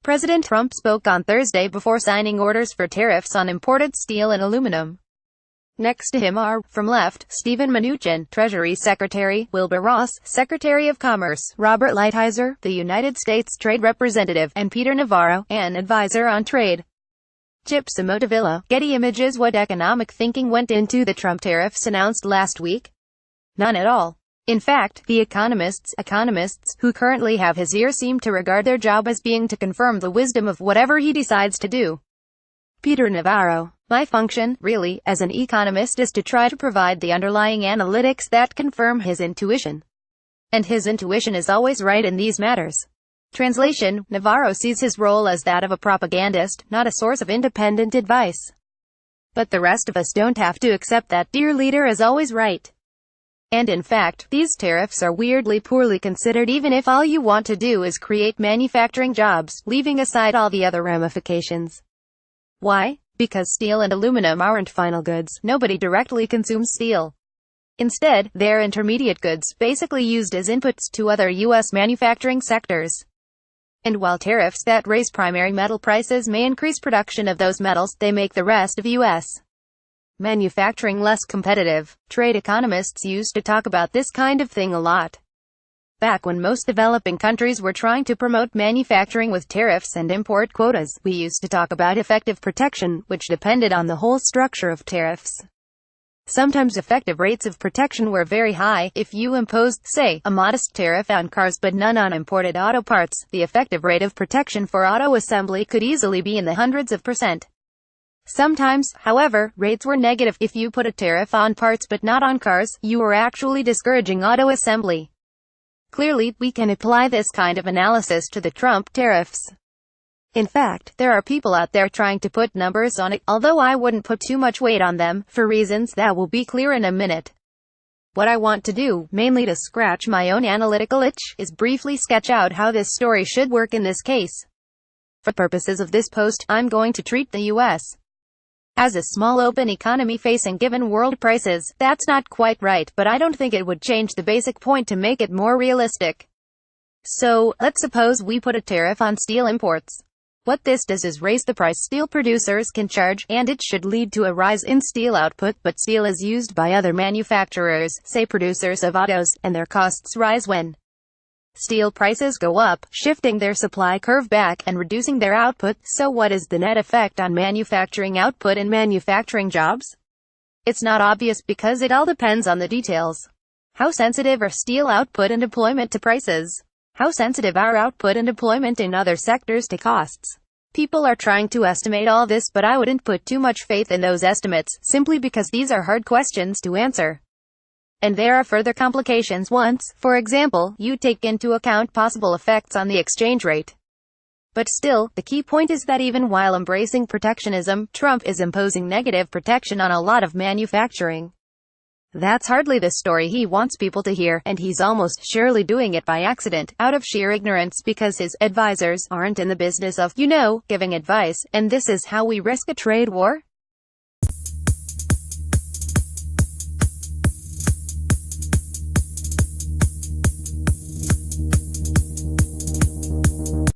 President Trump spoke on Thursday before signing orders for tariffs on imported steel and aluminum. Next to him are, from left, Steven Mnuchin, Treasury Secretary, Wilbur Ross, Secretary of Commerce, Robert Lighthizer, the United States Trade Representative, and Peter Navarro, an advisor on trade. Chip Somodevilla, Getty Images. What economic thinking went into the Trump tariffs announced last week? None at all. In fact, the economists who currently have his ear seem to regard their job as being to confirm the wisdom of whatever he decides to do. Peter Navarro: my function, really, as an economist is to try to provide the underlying analytics that confirm his intuition. And his intuition is always right in these matters. Translation: Navarro sees his role as that of a propagandist, not a source of independent advice. But the rest of us don't have to accept that dear leader is always right. And in fact, these tariffs are weirdly poorly considered, even if all you want to do is create manufacturing jobs, leaving aside all the other ramifications. Why? Because steel and aluminum aren't final goods. Nobody directly consumes steel. Instead, they're intermediate goods, basically used as inputs to other U.S. manufacturing sectors. And while tariffs that raise primary metal prices may increase production of those metals, they make the rest of U.S. manufacturing less competitive. Trade economists used to talk about this kind of thing a lot. Back when most developing countries were trying to promote manufacturing with tariffs and import quotas, we used to talk about effective protection, which depended on the whole structure of tariffs. Sometimes effective rates of protection were very high. If you imposed, say, a modest tariff on cars but none on imported auto parts, the effective rate of protection for auto assembly could easily be in the hundreds of %. Sometimes, however, rates were negative. If you put a tariff on parts but not on cars, you were actually discouraging auto assembly. Clearly, we can apply this kind of analysis to the Trump tariffs. In fact, there are people out there trying to put numbers on it, although I wouldn't put too much weight on them, for reasons that will be clear in a minute. What I want to do, mainly to scratch my own analytical itch, is briefly sketch out how this story should work in this case. For purposes of this post, I'm going to treat the U.S. as a small open economy facing given world prices. That's not quite right, but I don't think it would change the basic point to make it more realistic. So, let's suppose we put a tariff on steel imports. What this does is raise the price steel producers can charge, and it should lead to a rise in steel output, but steel is used by other manufacturers, say producers of autos, and their costs rise when steel prices go up, shifting their supply curve back and reducing their output. So what is the net effect on manufacturing output and manufacturing jobs? It's not obvious because it all depends on the details. How sensitive are steel output and employment to prices? How sensitive are output and employment in other sectors to costs? People are trying to estimate all this, but I wouldn't put too much faith in those estimates, simply because these are hard questions to answer. And there are further complications once, for example, you take into account possible effects on the exchange rate. But still, the key point is that even while embracing protectionism, Trump is imposing negative protection on a lot of manufacturing. That's hardly the story he wants people to hear, and he's almost surely doing it by accident, out of sheer ignorance, because his advisors aren't in the business of, giving advice. And this is how we risk a trade war?